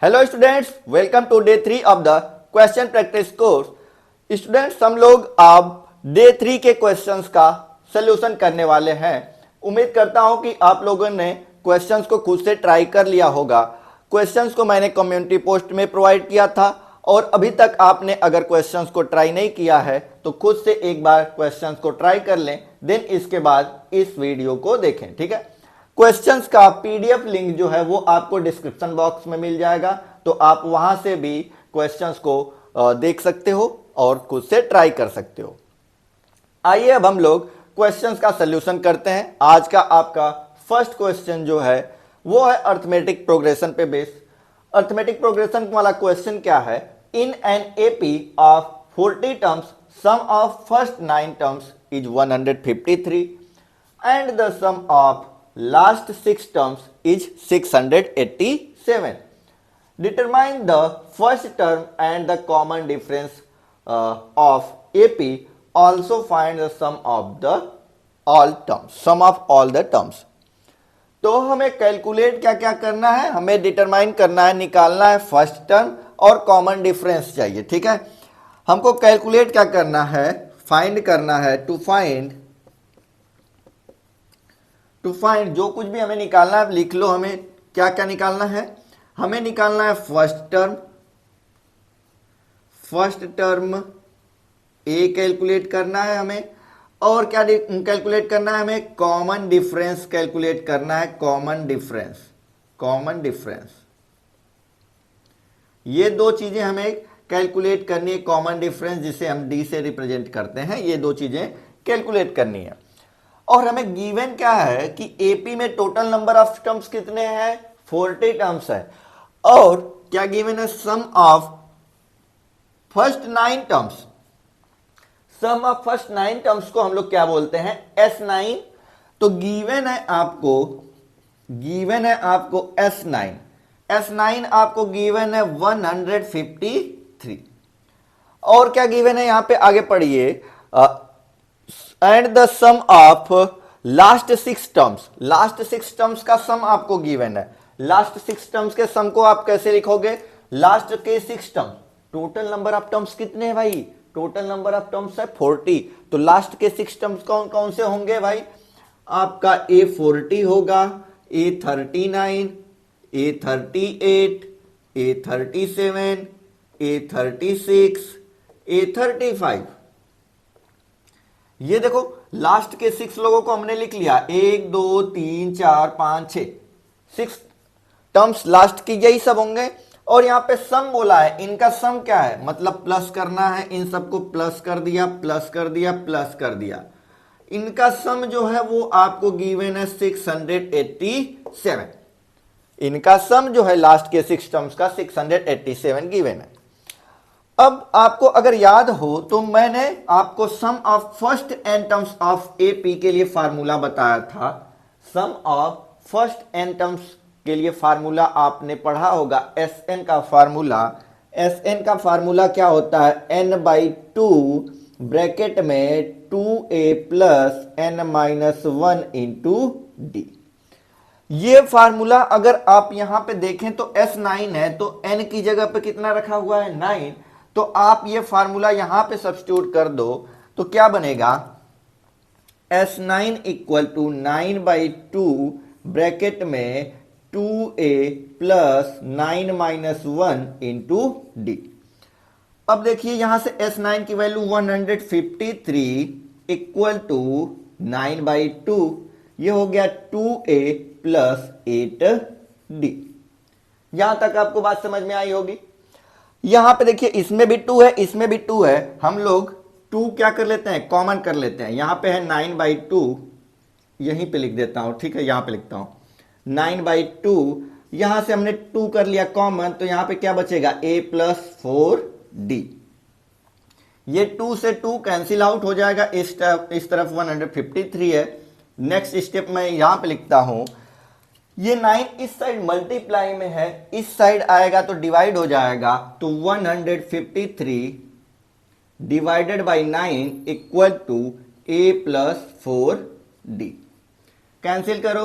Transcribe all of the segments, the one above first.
Hello students, welcome to day 3 of the question practice course. Students, हम लोग अब day 3 के क्वेश्चंस का सलूशन करने वाले हैं। उम्मीद करता हूं कि आप लोगों ने क्वेश्चंस को खुद से ट्राई कर लिया होगा। क्वेश्चंस को मैंने कम्युनिटी पोस्ट में प्रोवाइड किया था और अभी तक आपने अगर क्वेश्चंस को ट्राई नहीं किया है तो खुद से एक बार क्वेश्चंस को ट्राई कर लें, देन इसके बाद इस वीडियो को देखें। ठीक है, क्वेश्चंस का पीडीएफ लिंक जो है वो आपको डिस्क्रिप्शन बॉक्स में मिल जाएगा, तो आप वहां से भी क्वेश्चंस को देख सकते हो और खुद से ट्राई कर सकते हो। आइए अब हम लोग क्वेश्चंस का सलूशन करते हैं। आज का आपका फर्स्ट क्वेश्चन जो है वो है अर्थमेटिक प्रोग्रेशन पे बेस। अर्थमेटिक प्रोग्रेशन वाला क्वेश्चन क्या है? In an AP of 40 terms sum of first 9 terms is 153 and the sum of last 6 terms is 687. Determine the first term and the common difference of AP. Also find the sum of the all terms, sum of all the terms. तो हमें calculate क्या क्या करना है? हमें determine करना है, निकालना है फर्स्ट टर्म और कॉमन डिफरेंस चाहिए। ठीक है, हमको कैलकुलेट क्या करना है? फाइंड करना है। टू फाइंड जो कुछ भी हमें निकालना है लिख लो। हमें क्या क्या निकालना है? हमें निकालना है फर्स्ट टर्म ए कैलकुलेट करना है हमें, और क्या कैलकुलेट करना है हमें? कॉमन डिफरेंस कैलकुलेट करना है। कॉमन डिफरेंस ये दो चीजें हमें कैलकुलेट करनी है। कॉमन डिफरेंस जिसे हम डी से रिप्रेजेंट करते हैं, ये दो चीजें कैलकुलेट करनी है। और हमें गिवन क्या है कि एपी में टोटल नंबर ऑफ टर्म्स कितने हैं? 40 टर्म्स है। और क्या गिवन है? Sum of first 9 terms. Sum of first 9 terms को हम लोग क्या बोलते हैं? S9। तो गिवन है आपको S9 आपको गिवन है 153। और क्या गिवन है यहां पे? आगे पढ़िए। And the sum of last 6 terms. Last 6 terms का सम आपको गिवन है। लास्ट 6 टर्म्स के सम को आप कैसे लिखोगे? लास्ट के 6 terms, total number of terms कितने हैं भाई? टोटल नंबर ऑफ टर्म्स है 40। तो लास्ट के 6 टर्म्स कौन कौन से होंगे भाई? आपका A40 होगा, A39, A38, A37, A36, A35। ये देखो, लास्ट के 6 लोगों को हमने लिख लिया। 1 2 3 4 5 6 टर्म्स लास्ट की यही सब होंगे। और यहां पे सम बोला है, इनका सम क्या है? मतलब प्लस करना है। इन सबको प्लस कर दिया, प्लस कर दिया, प्लस कर दिया। इनका सम जो है वो आपको गिवन है 687। इनका सम जो है लास्ट के 6 टर्म्स का 687 गिवन है। अब आपको अगर याद हो तो मैंने आपको sum of first n terms of AP के लिए फार्मूला बताया था। Sum of first n terms के लिए फार्मूला आपने पढ़ा होगा। Sn का फार्मूला क्या होता है? n/2 ब्रैकेट में 2a plus n-1 into D. ये फार्मूला अगर आप यहां पे देखें तो S9 है, तो n की जगह पे कितना रखा हुआ है? 9। तो आप ये फार्मूला यहां पे सब्स्टिट्यूट कर दो तो क्या बनेगा? S9 इक्वल टू 9/2 ब्रैकेट में 2a प्लस 9-1 इंटू डी। अब देखिए यहां से S9 की वैल्यू 153 इक्वल टू 9/2, ये हो गया 2a प्लस 8d। यहां तक आपको बात समझ में आई होगी। यहां पे देखिए इसमें भी 2 है, इसमें भी 2 है। हम लोग 2 क्या कर लेते हैं? कॉमन कर लेते हैं। यहां पे है 9/2, यहीं पे लिख देता हूं। ठीक है, यहां पे लिखता हूं 9/2। यहां से हमने 2 कर लिया कॉमन, तो यहां पे क्या बचेगा? a plus 4d। ये 2 से 2 कैंसिल आउट हो जाएगा। इस तरफ 153 है। नेक्स्ट स्टेप में यहां पे लिखता हूं, ये 9 इस साइड मल्टीप्लाई में है, इस साइड आएगा तो डिवाइड हो जाएगा। तो 153 divided by 9 equal to a plus 4d। Cancel करो,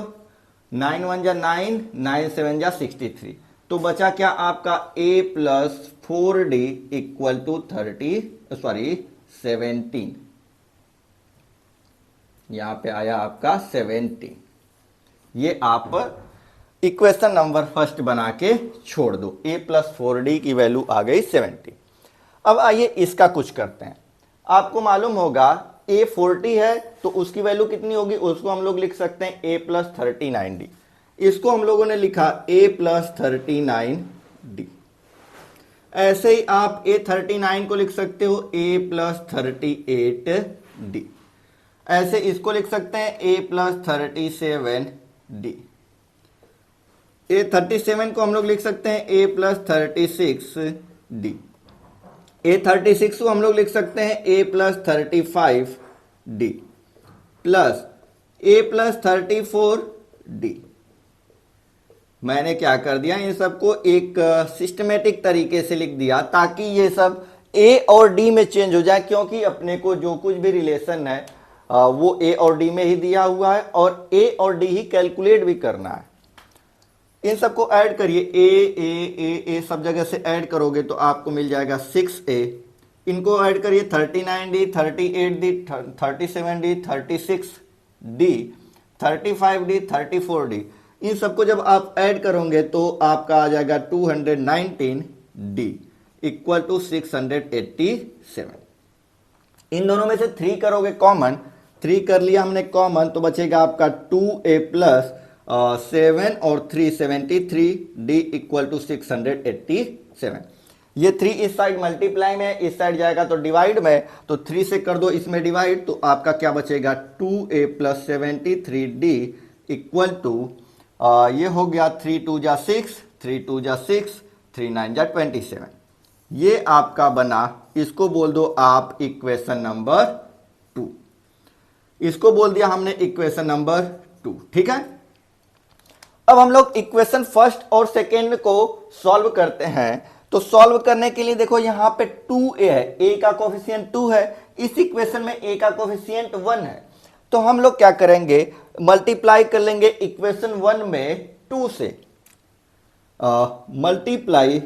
9 1 जा 9, 9 7 जा 63। तो बचा क्या आपका a plus 4d equal to 17। यहां पे आया आपका 17। ये आप इक्वेशन नंबर फर्स्ट बना के छोड़ दो। a प्लस 4d की वैल्यू आ गई 17। अब आइए इसका कुछ करते हैं। आपको मालूम होगा a 40 है तो उसकी वैल्यू कितनी होगी, उसको हम लोग लिख सकते हैं a प्लस 39d। इसको हम लोगों ने लिखा a प्लस 39d। ऐसे ही आप a 39 को लिख सकते हो a प्लस 38d। ऐसे इसको लिख सकते हैं a प्लस 37d। a 37 को हम लोग लिख सकते हैं a प्लस 36d। a 36 को हम लोग लिख सकते हैं a plus 35d plus a plus 34d। मैंने क्या कर दिया, इन सबको एक सिस्टमेटिक तरीके से लिख दिया ताकि ये सब a और d में चेंज हो जाए, क्योंकि अपने को जो कुछ भी रिलेशन है वो a और d में ही दिया हुआ है और a और d ही कैलकुलेट भी करना है। इन सबको ऐड करिए, a सब जगह से ऐड करोगे तो आपको मिल जाएगा 6a। इनको ऐड करिए 39d, 38d, 37d, 36d, 35d, 34d। इन सबको जब आप ऐड करोगे तो आपका आ जाएगा 219d इक्वल टू 687। इन दोनों में से 3 करोगे कॉमन, 3 कर लिया हमने कॉमन तो बचेगा आपका 2a प्लस 7 और 373d इक्वल टू 687। ये 3 इस साइड मल्टीप्लाई में, इस साइड जाएगा तो डिवाइड में, तो 3 से कर दो इसमें डिवाइड तो आपका क्या बचेगा 2a plus 73d equal to ये हो गया 3 2 जा 6, 3 2 जा 6, 3 9 जा 27। ये आपका बना, इसको बोल दो आप इक्वेशन नंबर 2। इसको बोल दिया हमने इक्वेशन नंबर 2। ठीक है, अब हम लोग इक्वेशन फर्स्ट और सेकेंड को सॉल्व करते हैं। तो सॉल्व करने के लिए देखो यहां पे 2a है, a का कोफिशिएंट 2 है, इस इक्वेशन में a का कोफिशिएंट 1 है। तो हम लोग क्या करेंगे, मल्टीप्लाई कर लेंगे इक्वेशन 1 में 2 से। Multiply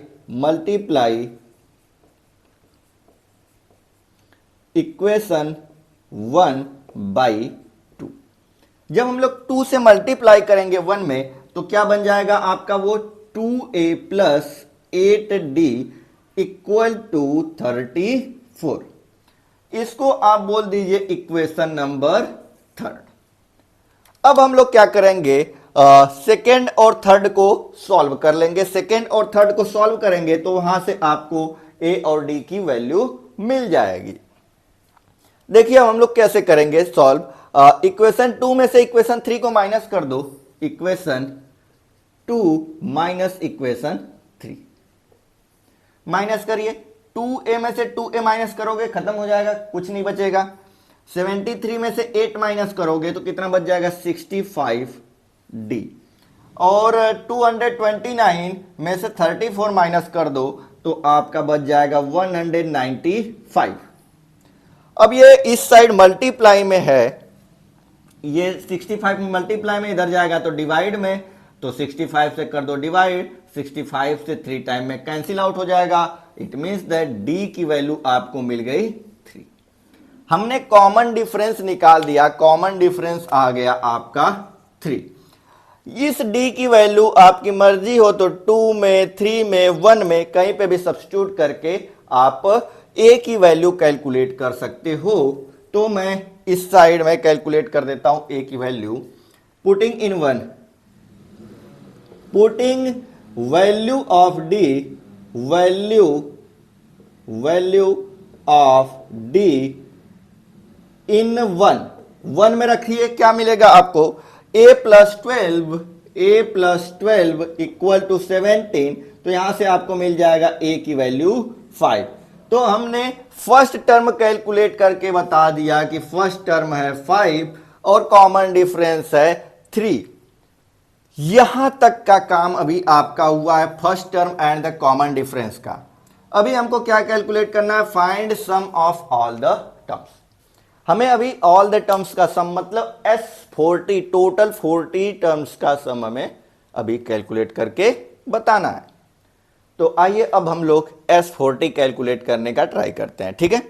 equation 1 by 2। जब हम लोग 2 से मल्टीप्लाई करेंगे 1 में तो क्या बन जाएगा आपका वो 2a plus 8d equal to 34। इसको आप बोल दीजिए इक्वेशन नंबर 3। अब हम लोग क्या करेंगे, सेकेंड और थर्ड को सॉल्व कर लेंगे। सेकेंड और थर्ड को सॉल्व करेंगे तो वहां से आपको a और d की वैल्यू मिल जाएगी। देखिए अब हम लोग कैसे करेंगे सॉल्व। इक्वेशन 2 में से इक्वेशन 3 को माइनस कर दो, इक्वेशन 2 माइनस इक्वेशन 3 माइनस करिए। 2a में से 2a माइनस करोगे खत्म हो जाएगा, कुछ नहीं बचेगा। 73 में से 8 माइनस करोगे तो कितना बच जाएगा 65d। और 229 में से 34 माइनस कर दो तो आपका बच जाएगा 195। अब ये इस साइड मल्टीप्लाई में है, ये 65 में मल्टीप्लाई में, इधर जाएगा तो डिवाइड में, तो 65 से कर दो डिवाइड, 65 से 3 टाइम में कैंसिल आउट हो जाएगा। इट मींस दैट d की वैल्यू आपको मिल गई 3। हमने कॉमन डिफरेंस निकाल दिया, कॉमन डिफरेंस आ गया आपका 3। इस d की वैल्यू आपकी मर्जी हो तो 2 में, 3 में, 1 में कहीं पे भी सब्स्टिट्यूट करके आप a की वैल्यू कैलकुलेट कर सकते हो। तो मैं इस साइड में कैलकुलेट कर देता हूं a की value, putting in 1, putting value of d, value of d इन 1 में रखिए। क्या मिलेगा आपको, a प्लस 12 इक्वल टू 17। तो यहां से आपको मिल जाएगा a की वैल्यू 5। तो हमने फर्स्ट टर्म कैलकुलेट करके बता दिया कि फर्स्ट टर्म है 5 और कॉमन डिफरेंस है 3। यहां तक का काम अभी आपका हुआ है first term and the common difference का। अभी हमको क्या कैलकुलेट करना है, find sum of all the terms. हमें अभी ऑल द टर्म्स का सम मतलब S40 टोटल 40 टर्म्स का सम हमें अभी कैलकुलेट करके बताना है। तो आइए अब हम लोग S40 कैलकुलेट करने का ट्राई करते हैं, ठीक है।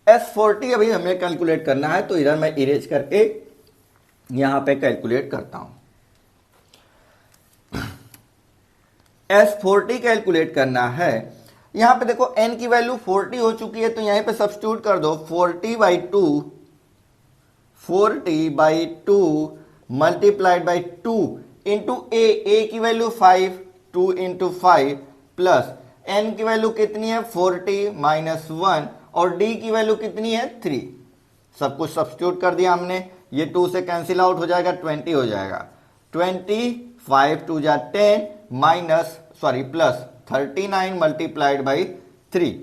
S40 अभी हमें कैलकुलेट करना है, तो इधर मैं इरेज करके यहां पे कैलकुलेट करता हूं। S40 कैलकुलेट करना है, यहां पे देखो n की वैल्यू 40 हो चुकी है, तो यहीं पे सब्स्टिट्यूट कर दो 40/2 मल्टीप्लाइड बाई 2 इंटू ए की वैल्यू 5, 2 इंटू 5 प्लस n की वैल्यू कितनी है 40 माइनस 1 और d की वैल्यू कितनी है 3। सब कुछ सब्स्टिट्यूट कर दिया हमने, ये 2 से कैंसिल आउट हो जाएगा, 20 हो जाएगा। 20 5 2 जा 10 minus sorry plus 39 multiplied by 3।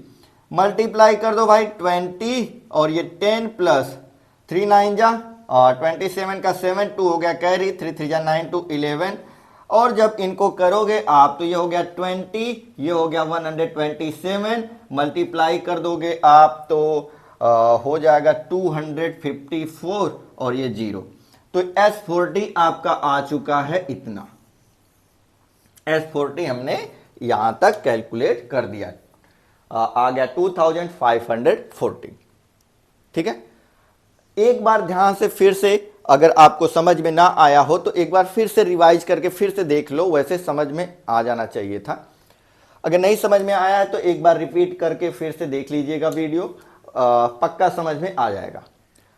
Multiply कर दो भाई 20 और ये 10 प्लस 3 9 जा 27 का 7 2 हो गया कैरी, 3 3 जा 9 2 11 और जब इनको करोगे आप तो ये हो गया 20, ये हो गया 127, मल्टीप्लाई कर दोगे आप तो हो जाएगा 254 और ये 0। तो S40 आपका आ चुका है इतना। S40 हमने यहां तक कैलकुलेट कर दिया, आ गया 2540, ठीक है। एक बार ध्यान से फिर से, अगर आपको समझ में ना आया हो तो एक बार फिर से रिवाइज करके फिर से देख लो, वैसे समझ में आ जाना चाहिए था। अगर नहीं समझ में आया है तो एक बार रिपीट करके फिर से देख लीजिएगा वीडियो, पक्का समझ में आ जाएगा।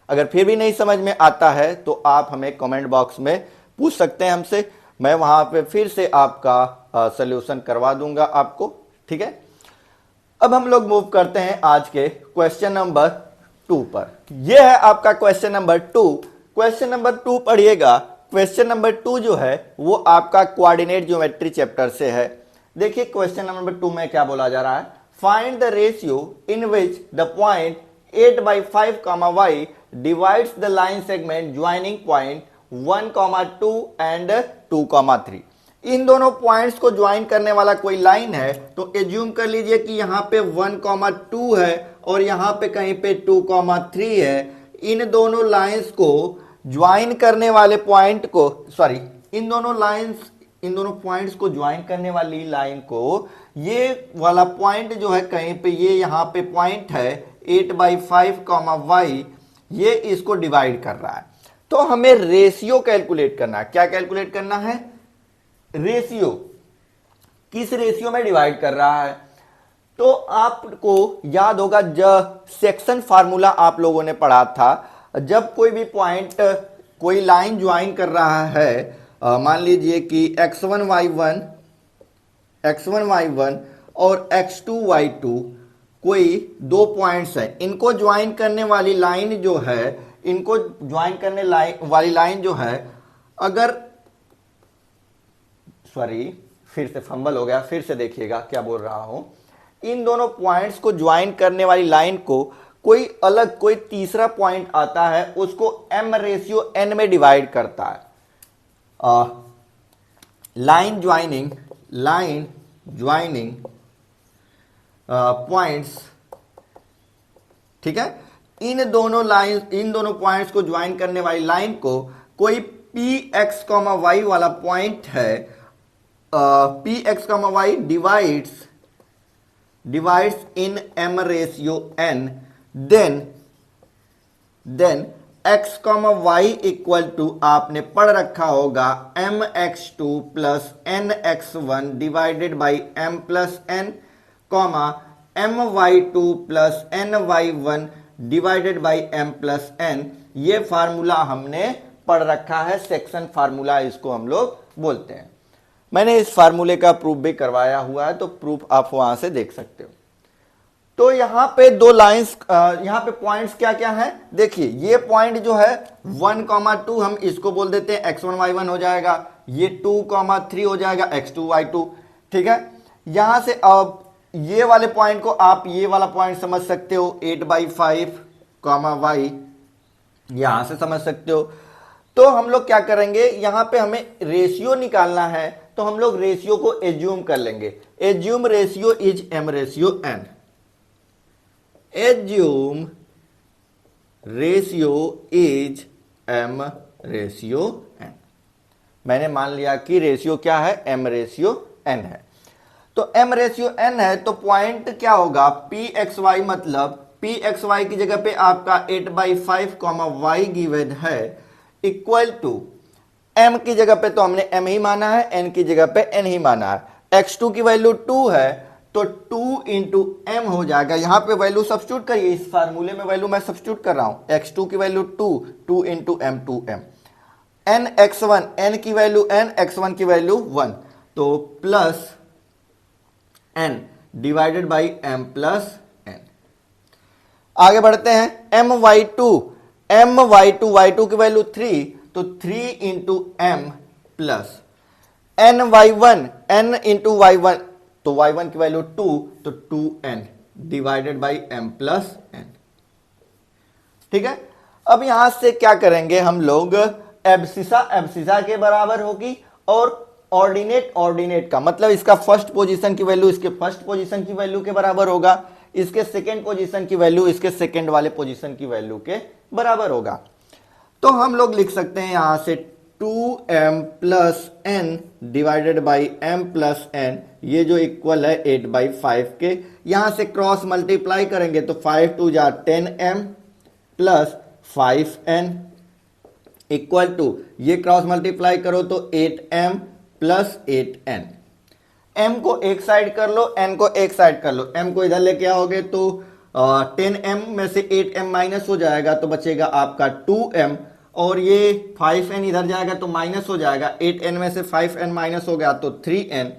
अगर फिर भी नहीं समझ में आता है तो आप हमें कमेंट बॉक्स में पूछ सकते हैं हमसे, मैं वहां पे फिर से आपका सॉल्यूशन करवा दूंगा आपको, ठीक है। अब हम लोग मूव करते हैं आज के क्वेश्चन नंबर 2 पर। यह है आपका क्वेश्चन नंबर 2। क्वेश्चन नंबर 2 पढ़िएगा। क्वेश्चन नंबर 2 जो है वो आपका कोऑर्डिनेट ज्योमेट्री चैप्टर से है। देखिए क्वेश्चन नंबर 2 में क्या बोला जा रहा है, find the ratio in which the point 8/5, y divides the line segment joining point 1, 2 and 2, 3। इन दोनों पॉइंट्स को ज्वाइन करने वाला कोई लाइन है, तो एज्यूम कर लीजिए कि यहां पे 1, 2 है और यहां पे कहीं पे 2, 3 है। इन दोनों लाइंस को ज्वाइन करने वाले पॉइंट को सॉरी इन दोनों पॉइंट्स को ज्वाइन करने वाली लाइन को, ये वाला पॉइंट जो है कहीं पे, ये यहां पे पॉइंट है 8/5, y, ये इसको डिवाइड कर रहा है। तो हमें रेशियो कैलकुलेट करना है। क्या कैलकुलेट करना है? रेशियो। किस रेशियो में डिवाइड कर रहा है? तो आपको याद होगा जब सेक्शन फार्मूला आप लोगों ने पढ़ा था, जब कोई भी पॉइंट कोई लाइन ज्वाइन कर रहा है, मान लीजिए कि x1 y1 और x2 y2 कोई दो पॉइंट्स हैं, इनको ज्वाइन करने वाली लाइन जो है, इनको ज्वाइन करने वाली लाइन जो है, अगर सॉरी फिर से फंबल हो गया, फिर से देखिएगा क्या बोल रहा हूं। इन दोनों पॉइंट्स को ज्वाइन करने वाली लाइन को कोई अलग कोई तीसरा पॉइंट आता है, उसको m/n में डिवाइड करता है। लाइन ज्वाइनिंग पॉइंट्स, ठीक है। इन दोनों पॉइंट्स को ज्वाइन करने वाली लाइन को कोई px, y वाला पॉइंट है, px, y divides in m/n, then x, y equal to आपने पढ़ रखा होगा mx2 plus nx1 divided by m plus n, my2 plus ny1 divided by m plus n। ये फार्मूला हमने पढ़ रखा है, सेक्शन फार्मूला इसको हम लोग बोलते हैं। मैंने इस फार्मूले का प्रूफ भी करवाया हुआ है, तो प्रूफ आप वहां से देख सकते हो। तो यहां पे दो लाइंस, यहां पे पॉइंट्स क्या क्या हैं, देखिए ये पॉइंट जो है 1, 2 हम इसको बोल देते हैं x1 y1 हो जाएगा, ये 2, 3 हो जाएगा x2 y2, ठीक है। यहां से अब ये वाले पॉइंट को आप ये वाला पॉइंट समझ सकते हो 8/5, y, यहां से समझ सकते हो। तो हम लोग क्या करेंगे, यहां पे हमें रेशियो निकालना है, तो हम लोग रेशियो को एज्यूम कर लेंगे। Assume ratio is m/n। Assume ratio is m/n। मैंने मान लिया कि रेशियो क्या है, m/n है। तो m रेशियो n है तो पॉइंट क्या होगा पी एक्स वाई, मतलब पी एक्स वाई की जगह पे आपका 8/5 y गिवन है इक्वल टू m की जगह पे तो हमने m ही माना है, n की जगह पे n ही माना है। x2 की वैल्यू 2 है तो 2 इंटू एम हो जाएगा। यहां पे वैल्यू सब्स्टिट्यूट करिए, इस फार्मूले में वैल्यू मैं सब्स्टिट्यूट कर रहा हूं। x2 की value 2 into M 2m, n x1 n की वैल्यू n, x1 की वैल्यू 1, तो plus n divided by m plus n। आगे बढ़ते हैं y2 की वैल्यू 3 तो 3 into M plus n into y1 तो y1 की वैल्यू 2 तो 2n divided by m plus n। ठीक है, अब यहां से क्या करेंगे हम लोग, एब्सिसा के बराबर होगी और ऑर्डिनेट का मतलब इसका फर्स्ट पोजीशन की वैल्यू इसके फर्स्ट पोजीशन की वैल्यू के बराबर होगा, इसके सेकेंड पोजीशन की वैल्यू इसके सेकेंड वाले पोजीशन की वैल्यू के बराबर होगा। तो हम लोग लिख सकते हैं यहां से 2m plus n divided by m plus n, ये जो इक्वल है 8/5 के। यहां से क्रॉस मल्टीप्लाई करेंगे तो 5 2 जा 10m प्लस 5n इक्वल टू, ये क्रॉस मल्टीप्लाई करो तो 8m प्लस 8n। m को एक साइड कर लो, n को एक साइड कर लो। m को इधर लेके आओगे तो 10m में से 8m माइनस हो जाएगा तो बचेगा आपका 2m, और ये 5n इधर जाएगा तो माइनस हो जाएगा, 8n में से 5n माइनस हो गया तो 3n,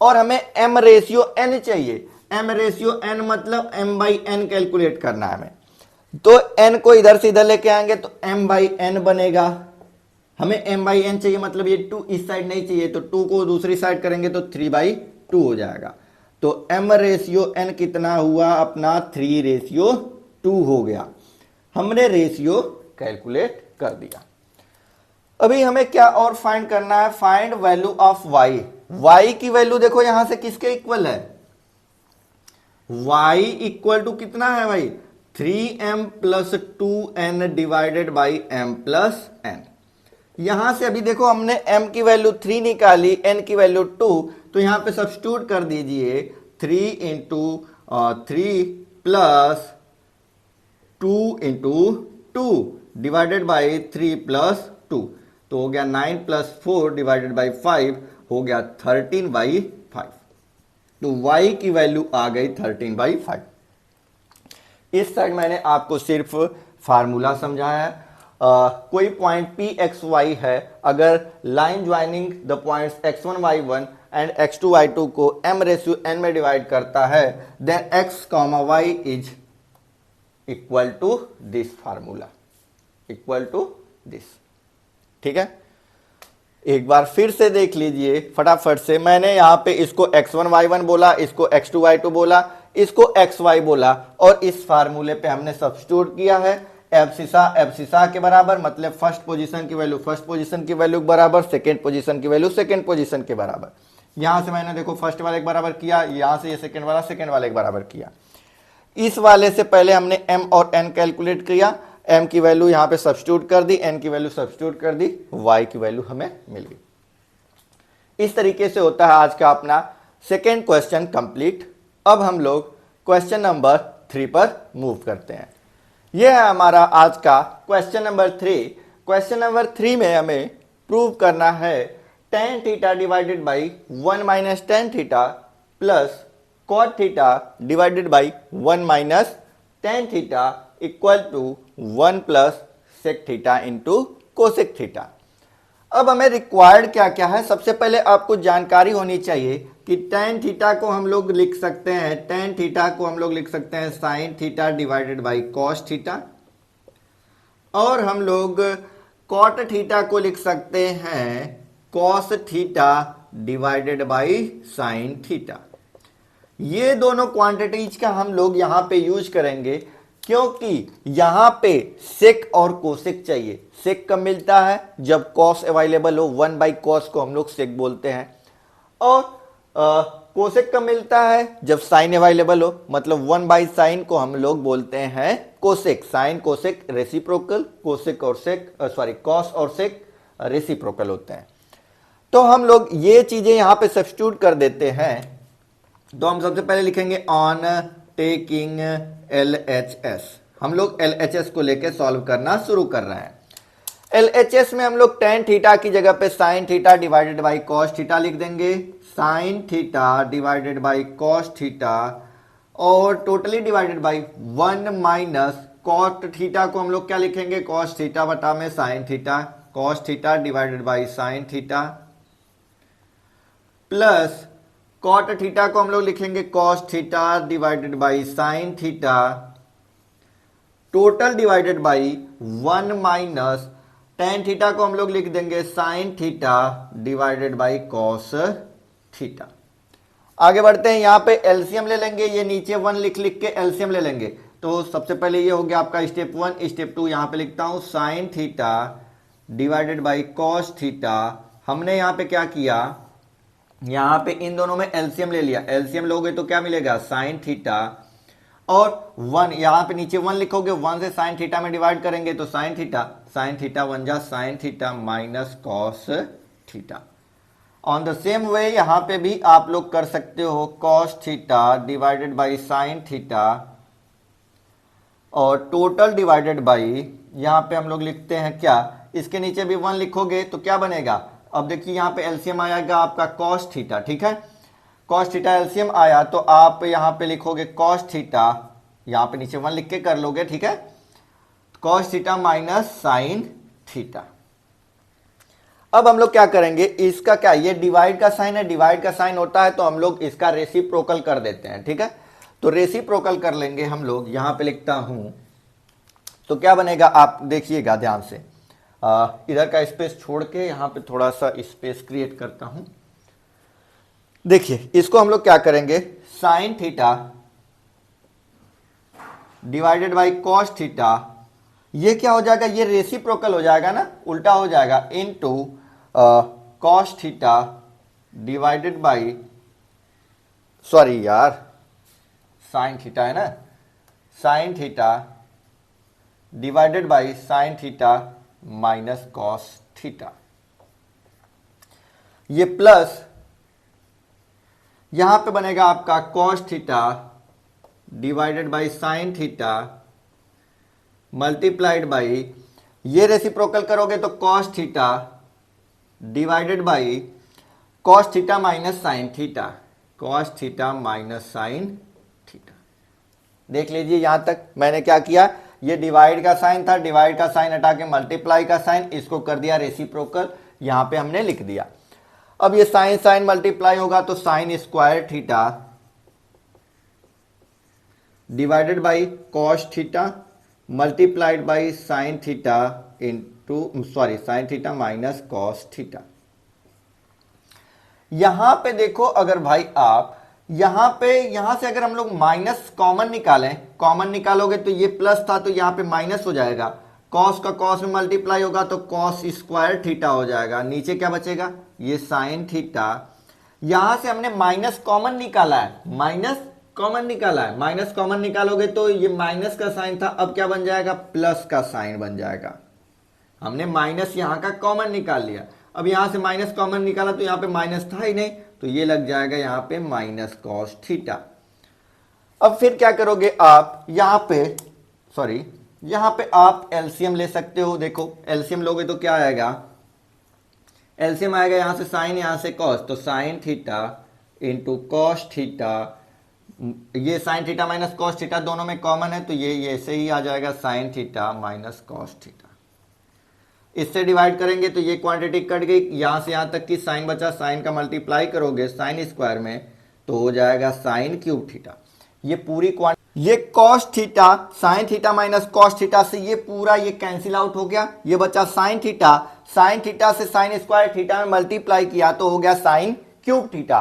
और हमें m रेशियो n चाहिए। m रेशियो n मतलब m बाई n कैलकुलेट करना है हमें, तो n को इधर से इधर लेके आएंगे तो m बाई n बनेगा। हमें m बाई n चाहिए, मतलब ये 2 इस साइड नहीं चाहिए, तो 2 को दूसरी साइड करेंगे तो 3/2 हो जाएगा। तो m रेशियो n कितना हुआ अपना 3:2 हो गया। हमने रेशियो कैलकुलेट कर दिया। अभी हमें क्या और फाइंड करना है, find value of y। y की वैल्यू देखो यहां से किसके इक्वल है, y इक्वल टू कितना है भाई 3m plus 2n divided by m plus n। यहां से अभी देखो हमने m की वैल्यू 3 निकाली, n की वैल्यू 2, तो यहां पे सब्स्टिट्यूट कर दीजिए 3 into 3 plus 2 into 2 divided by 3 plus 2, तो हो गया 9 प्लस 4 डिवाइडेड बाई 5 हो गया 13/5। तो y की वैल्यू आ गई 13/5। इस साइड मैंने आपको सिर्फ फार्मूला समझाया है। कोई पॉइंट पी एक्स वाई है, अगर line joining the points x1 y1 and x2 y2 को m रेशियो n में डिवाइड करता है, then x, y is equal to this formula, equal to this. ठीक है, एक बार फिर से देख लीजिए फटाफट से। मैंने यहां पे इसको x1 y1 बोला, इसको x2 y2 बोला, इसको xy बोला, और इस फार्मूले पे हमने सब्स्टिट्यूट किया है एब्सिसा के बराबर, मतलब फर्स्ट पोजीशन की वैल्यू फर्स्ट पोजीशन की वैल्यू के बराबर, सेकेंड पोजीशन की वैल्यू सेकेंड पोजीशन के बराबर। यहां से मैंने देखो फर्स्ट वाले के बराबर किया, यहां से ये सेकेंड वाले के बराबर किया। इस वाले से पहले हमने m और n कैलकुलेट किया, m की वैल्यू यहां पे सब्स्टिट्यूट कर दी, n की वैल्यू सब्स्टिट्यूट कर दी, y की वैल्यू हमें मिल गई। इस तरीके से होता है आज का अपना सेकेंड क्वेश्चन कंप्लीट। अब हम लोग क्वेश्चन नंबर 3 पर मूव करते हैं। यह है हमारा आज का क्वेश्चन नंबर 3। क्वेश्चन नंबर 3 में हमें प्रूव करना है tan theta divided by 1 minus tan theta plus cot theta divided by 1 minus tan theta equal to 1 plus sec theta into cosec theta. अब हमें रिक्वायर्ड क्या क्या है, सबसे पहले आपको जानकारी होनी चाहिए कि tan थीटा को हम लोग लिख सकते हैं, tan थीटा को हम लोग लिख सकते हैं sin theta divided by cos theta, और हम लोग cot थीटा को लिख सकते हैं cos theta divided by sin theta. ये दोनों क्वांटिटीज का हम लोग यहां पे यूज करेंगे, क्योंकि यहां पे सेक और कोसेक चाहिए। सेक कब मिलता है, जब कॉस अवेलेबल हो, 1/cos को हम लोग सेक बोलते हैं, और कोसेक कब मिलता है, जब साइन अवेलेबल हो, मतलब 1/sin को हम लोग बोलते हैं cosec. Sine cosec reciprocal, cosec और सेक कॉस और सेक रेसिप्रोकल होते हैं। तो हम लोग ये चीजें यहां पे सब्स्टिट्यूट कर देते हैं तो हम सबसे पहले लिखेंगे ऑन टेकिंग LHS। हम लोग LHS को लेके सॉल्व करना शुरू कर रहे हैं। LHS में हम लोग टेन थीटा की जगह पे sine theta divided by cos theta लिख देंगे, sine theta divided by cos theta, और totally divided by 1 minus cot theta को हम लोग क्या लिखेंगे, कॉस थीटा बटा में sine theta, cos theta divided by sine theta, plus cot theta को हम लोग लिखेंगे cos theta divided by sine theta, total divided by 1 minus tan theta को हम लोग लिख देंगे sine theta divided by cos theta. आगे बढ़ते हैं, यहां पे एलसीएम ले लेंगे, ये नीचे 1 लिख लिख के एलसीएम ले लेंगे। तो सबसे पहले ये हो गया आपका स्टेप 1। स्टेप 2 यहां पे लिखता हूं sign theta divided by cos theta. हमने यहां पे क्या किया, यहां पे इन दोनों में एलसीएम ले लिया। एलसीएम लोगे तो क्या मिलेगा, साइन थीटा और 1, यहां पे नीचे 1 लिखोगे, 1 से साइन थीटा में डिवाइड करेंगे तो साइन थीटा 1 जा sign theta minus cos theta. On the same way यहां पे भी आप लोग कर सकते हो, cos theta divided by sine theta और टोटल डिवाइडेड बाई, यहां पे हम लोग लिखते हैं क्या, इसके नीचे भी 1 लिखोगे तो क्या बनेगा, अब देखिए यहां पे एलसीएम आएगा आपका कॉस थीटा, ठीक है। कॉस थीटा एलसीएम आया तो आप यहां पे लिखोगे कॉस थीटा, यहां पे नीचे 1 लिख के कर लोगे, ठीक है, cos theta minus sine theta. अब हम लोग क्या करेंगे, इसका क्या, ये डिवाइड का साइन है, डिवाइड का साइन होता है तो हम लोग इसका रेसिप्रोकल कर देते हैं, ठीक है। तो रेसिप्रोकल कर लेंगे हम लोग, यहां पे लिखता हूं तो क्या बनेगा, आप देखिएगा ध्यान से, इधर का स्पेस छोड़ के यहां पे थोड़ा सा स्पेस क्रिएट करता हूं। देखिए इसको हम लोग क्या करेंगे, sign theta divided by cos theta, ये क्या हो जाएगा, ये रेसिप्रोकल हो जाएगा ना, उल्टा हो जाएगा, into cos theta divided by, sorry यार साइन थीटा है ना, sign theta divided by sine theta minus cos theta. ये प्लस यहां पे बनेगा आपका cos theta divided by sine theta multiplied by, ये रेसिप्रोकल करोगे तो cos theta divided by cos theta minus sign theta, cos theta minus sine theta. देख लीजिए यहां तक मैंने क्या किया, ये डिवाइड का साइन था, डिवाइड का साइन हटा के मल्टीप्लाई का साइन, इसको कर दिया रेसिप्रोकल, यहां पे हमने लिख दिया। अब ये साइन साइन मल्टीप्लाई होगा तो sign square theta divided by cos theta multiplied by sine theta into sine theta minus cos theta. यहां पे देखो अगर भाई आप यहां से अगर हम लोग माइनस कॉमन निकालें, कॉमन निकालोगे तो ये प्लस था तो यहां पे माइनस हो जाएगा, कॉस का कॉस में मल्टीप्लाई होगा तो कॉस स्क्वायर थीटा हो जाएगा, नीचे क्या बचेगा, ये साइन थीटा। यहां से हमने माइनस कॉमन निकाला है, माइनस कॉमन निकाला है, माइनस कॉमन निकालोगे तो ये माइनस का साइन था, अब क्या बन जाएगा, प्लस का साइन बन जाएगा। हमने माइनस यहां का कॉमन निकाल लिया, अब यहां से माइनस कॉमन निकाला तो यहां पे माइनस था ही नहीं, तो ये लग जाएगा यहां पे माइनस कॉस थीटा। अब फिर क्या करोगे आप, यहां पे आप एलसीएम ले सकते हो। देखो एलसीएम लोगे तो क्या आएगा, एलसीएम आएगा यहां से साइन यहां से कॉस, तो sine theta into cos theta, ये sine theta minus cos theta दोनों में कॉमन है तो ये ऐसे ही आ जाएगा, sign theta minus cos theta. इससे डिवाइड करेंगे तो ये क्वांटिटी कट गई, यहां से यहां तक की साइन बचा, साइन का मल्टीप्लाई करोगे साइन स्क्वायर में तो हो जाएगा साइन क्यूब थीटा। ये पूरी ये cos theta sine theta minus cos theta से ये पूरा ये कैंसिल आउट हो गया, ये बचा साइन थीटा से साइन स्क्वायर थीटा में मल्टीप्लाई किया तो हो गया साइन क्यूब थीटा।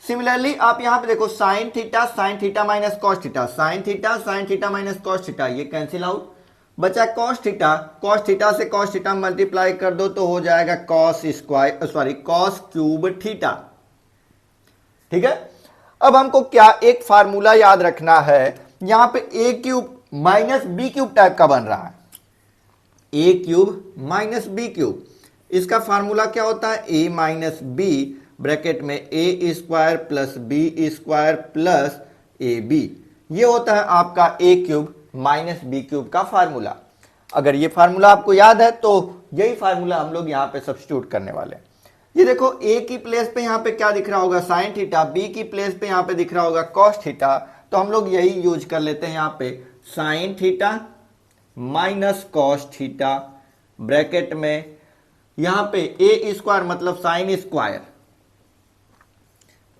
सिमिलरली आप यहां पे देखो sign theta minus cos theta, sine theta minus cos theta, ये कैंसिल आउट, बचा कॉस थीटा से कॉस थीटा मल्टीप्लाई कर दो तो हो जाएगा कॉस क्यूब थीटा। ठीक है, अब हमको क्या एक फार्मूला याद रखना है, यहां पे A cube minus B cube type का बन रहा है, A cube minus B cube, इसका फार्मूला क्या होता है, ए माइनस बी ब्रैकेट में A square plus B square plus A B. ये होता है आपका A cube minus B cube का फार्मूला। अगर ये फार्मूला आपको याद है तो यही फार्मूला हम लोग यहाँ पे सब्स्टिट्यूट करने वाले हैं। ये देखो ए की प्लेस पे यहाँ पे क्या दिख रहा होगा, साइन थीटा, बी की प्लेस पे यहाँ पे दिख रहा होगा कॉस थीटा, तो हम लोग यही यूज कर लेते हैं यहाँ पे sine theta minus cos theta, bracket में यहाँ पे ए स्क्वायर मतलब sine square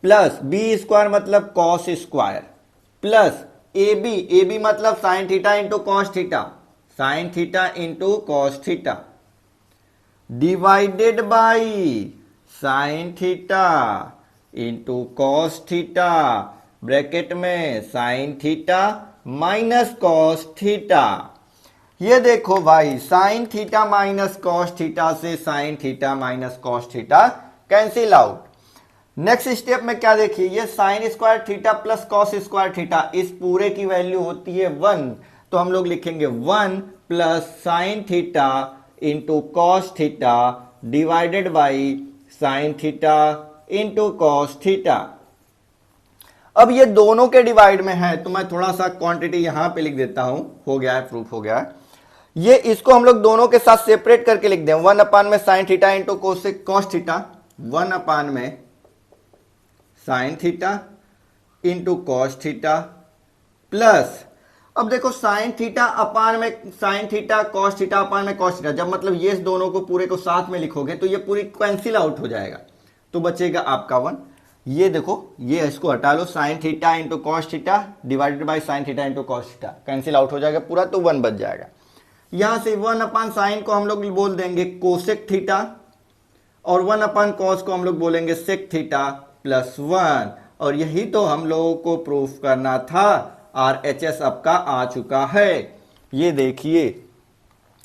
plus B square मतलब cos square plus A B मतलब sine theta into cos theta, sine theta into cos theta divided by sine theta into cos theta, bracket में sine theta minus cos theta. ये देखो भाई sine theta minus cos theta से sine theta minus cos theta cancel out. Next step में क्या देखिए, ये sign square theta plus cos square theta, इस पूरे की वैल्यू होती है 1, तो हम लोग लिखेंगे 1 plus sign theta into cos theta divided by sine theta into cos theta. अब ये दोनों के डिवाइड में है तो मैं थोड़ा सा क्वांटिटी यहां पे लिख देता हूं, हो गया है, प्रूफ हो गया है। ये इसको हम लोग दोनों के साथ सेपरेट करके लिख दें, 1 अपान में sine theta into cos theta, 1 अपान में sine theta into cos theta plus, अब देखो साइन थीटा अपान में sine theta cos theta upon में कॉस थीटा, जब मतलब ये दोनों को पूरे को साथ में लिखोगे तो ये पूरी कैंसिल आउट हो जाएगा, तो बचेगा आपका 1। ये देखो ये इसको हटा लो, sine theta into cos theta divided by sine theta into cos theta cancel out हो जाएगा पूरा, तो 1 बच जाएगा। यहां से 1 अपान साइन को हम लोग बोल देंगे कोसेक थीटा और 1 अपान कॉस को हम लोग बोलेंगे सेक थीटा प्लस 1, और यही तो हम लोगों को प्रूफ करना था। RHS आपका आ चुका है, ये देखिए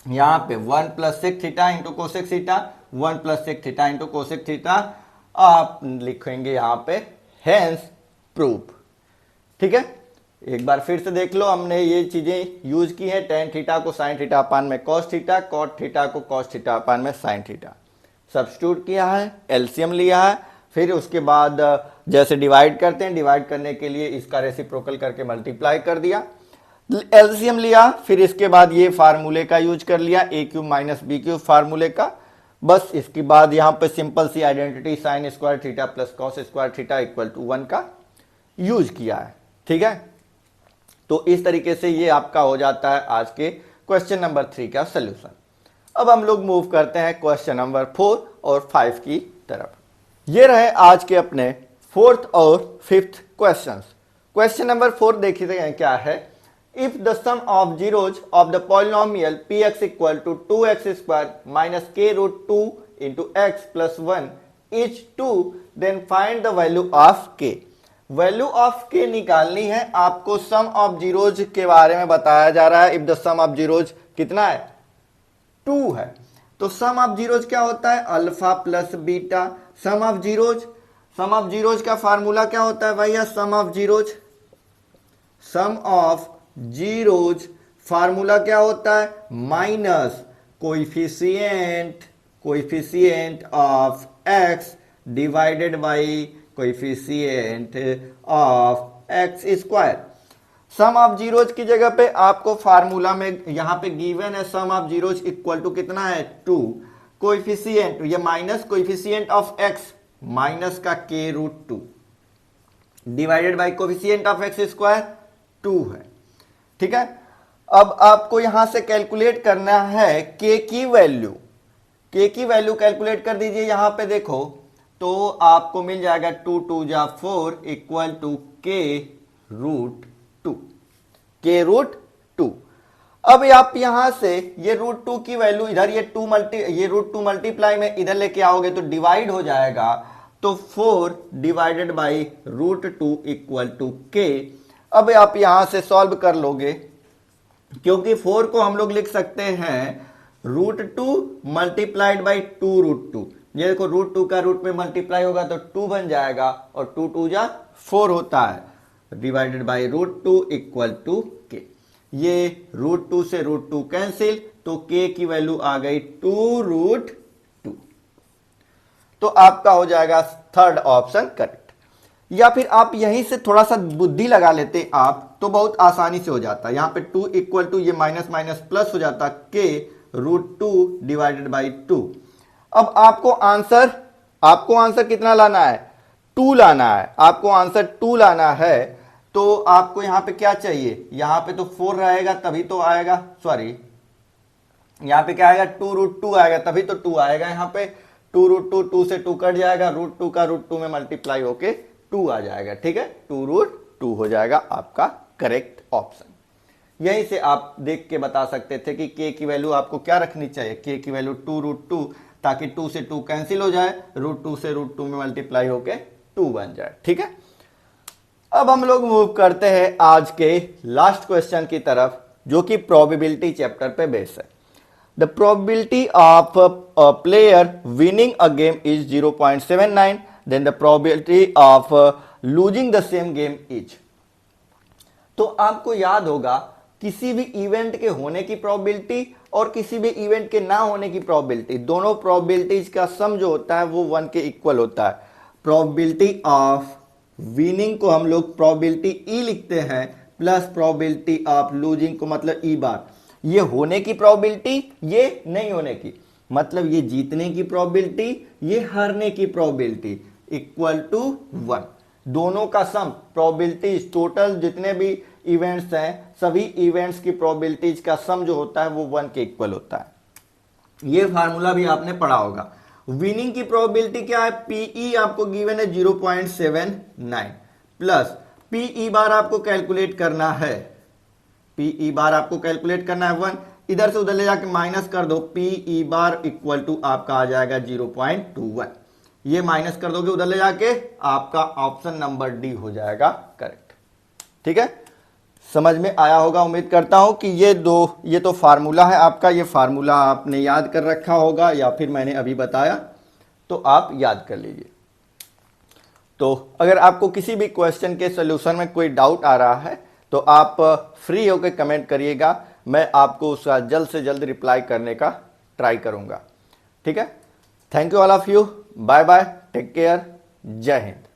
यहां पे 1 plus sec theta into cosec theta, 1 plus sec theta into cosec theta, आप लिखेंगे यहां पे हेंस प्रूफ। ठीक है, एक बार फिर से देख लो, हमने ये चीजें यूज की है, टेन थीटा को साइन थीटा अपान में कॉस थीटा, कॉट थीटा को कॉस थीटा अपान में साइन थीटा, सब्स्टिट्यूट किया है, एलसीएम लिया है, फिर उसके बाद जैसे डिवाइड करते हैं, डिवाइड करने के लिए इसका रेसिप्रोकल करके मल्टीप्लाई कर दिया, एलसीएम लिया, फिर इसके बाद ये फार्मूले का यूज कर लिया, A cube minus B cube फार्मूले का। बस इसके बाद यहां पे सिंपल सी identity sine square theta plus cos square theta equal to 1 का यूज किया है। ठीक है, तो इस तरीके से ये आपका हो जाता है आज के क्वेश्चन नंबर 3 का सोल्यूशन। अब हम लोग मूव करते हैं क्वेश्चन नंबर 4 और 5 की तरफ। ये रहे आज के अपने 4th और 5th क्वेश्चंस। क्वेश्चन नंबर 4 देखिए क्या है, if the sum of zeros of the polynomial px equal to 2x square minus k root 2 into x plus 1 is 2, then find the value of k। Value of k निकालनी है आपको, sum of zeros के बारे में बताया जा रहा है। If the sum of zeros कितना है, 2 है, तो सम ऑफ जीरोज क्या होता है, alpha plus beta. Sum of zeros का फार्मूला क्या होता है भैया, सम ऑफ जीरोज फार्मूला क्या होता है, minus coefficient of x divided by coefficient of x square. Sum of zeros की जगह पे आपको फार्मूला में यहां पे गिवन है sum of zeros equal to कितना है, 2, कोइफिशिएंट ये minus coefficient of x minus का k root 2 divided by coefficient of x square 2 है। ठीक है, अब आपको यहां से कैलकुलेट करना है k की वैल्यू, कैलकुलेट कर दीजिए। यहां पे देखो तो आपको मिल जाएगा 2 2 जा 4 इक्वल टू k रूट 2। अब आप यहां से ये रूट 2 की वैल्यू इधर ये रूट 2 मल्टीप्लाई में इधर लेके आओगे तो डिवाइड हो जाएगा, तो 4 divided by root 2 equal to k। अब आप यहां से सॉल्व कर लोगे, क्योंकि 4 को हम लोग लिख सकते हैं रूट 2 मल्टीप्लाइड बाई 2 रूट 2। ये देखो रूट 2 का रूट में मल्टीप्लाई होगा तो 2 बन जाएगा, और 2 2 जा 4 होता है, divided by root 2 equal to k। ये रूट 2 से रूट 2 कैंसिल, तो k की वैल्यू आ गई 2 रूट 2। तो आपका हो जाएगा थर्ड ऑप्शन करेक्ट। या फिर आप यहीं से थोड़ा सा बुद्धि लगा लेते आप तो बहुत आसानी से हो जाता। यहां पे 2 इक्वल टू ये माइनस माइनस प्लस हो जाता k रूट 2 डिवाइडेड बाई 2। अब आपको आंसर कितना लाना है? 2 लाना है। आपको आंसर 2 लाना है तो आपको यहां पे क्या चाहिए? यहां पे तो 4 रहेगा तभी तो आएगा, सॉरी यहां पे क्या आएगा? 2 रूट 2 आएगा तभी तो 2 आएगा। यहां पे 2 रूट 2, 2 से 2 कट जाएगा, रूट 2 का रूट 2 में मल्टीप्लाई होके 2 आ जाएगा। ठीक है, 2 रूट 2 हो जाएगा आपका करेक्ट ऑप्शन। यहीं से आप देख के बता सकते थे कि k की वैल्यू आपको क्या रखनी चाहिए? k की वैल्यू 2 रूट 2, ताकि 2 से 2 कैंसिल हो जाए, रूट 2 से रूट 2 में मल्टीप्लाई होके 2 बन जाए। ठीक है, अब हम लोग मूव करते हैं आज के लास्ट क्वेश्चन की तरफ, जो कि प्रोबेबिलिटी चैप्टर पे बेस है। The probability of a player winning a game is 0.79, then the probability of losing the same game is. तो आपको याद होगा किसी भी इवेंट के होने की प्रोबेबिलिटी और किसी भी इवेंट के ना होने की प्रोबेबिलिटी, दोनों प्रोबेबिलिटीज का सम जो होता है वो 1 के इक्वल होता है। प्रोबेबिलिटी ऑफ विनिंग को हम लोग प्रोबेबिलिटी ई लिखते हैं, प्लस प्रोबेबिलिटी ऑफ लूजिंग को मतलब ई बार। ये होने की प्रोबेबिलिटी, ये नहीं होने की, मतलब ये जीतने की प्रोबेबिलिटी, ये हारने की प्रोबेबिलिटी इक्वल टू 1। दोनों का सम प्रोबेबिलिटीज, टोटल जितने भी इवेंट्स हैं सभी इवेंट्स की प्रोबेबिलिटीज का सम जो होता है वो 1 के इक्वल होता है। ये फार्मूला भी आपने पढ़ा होगा। विनिंग की प्रोबेबिलिटी क्या है? पीई आपको गिवन है 0.79 प्लस पीई बार आपको कैलकुलेट करना है, पीई बार आपको कैलकुलेट करना है 1। इधर से उधर ले जाके माइनस कर दो, पीई बार इक्वल टू आपका आ जाएगा 0.21। ये माइनस कर दोगे उधर ले जाके, आपका ऑप्शन नंबर डी हो जाएगा करेक्ट। ठीक है, समझ में आया होगा उम्मीद करता हूं कि ये तो फार्मूला है आपका, ये फार्मूला आपने याद कर रखा होगा या फिर मैंने अभी बताया तो आप याद कर लीजिए। तो अगर आपको किसी भी क्वेश्चन के सॉल्यूशन में कोई डाउट आ रहा है तो आप फ्री होकर कमेंट करिएगा, मैं आपको उसका जल्द से जल्द रिप्लाई करने का ट्राई करूंगा। ठीक है, thank you all of you, bye bye, take care, जय हिंद।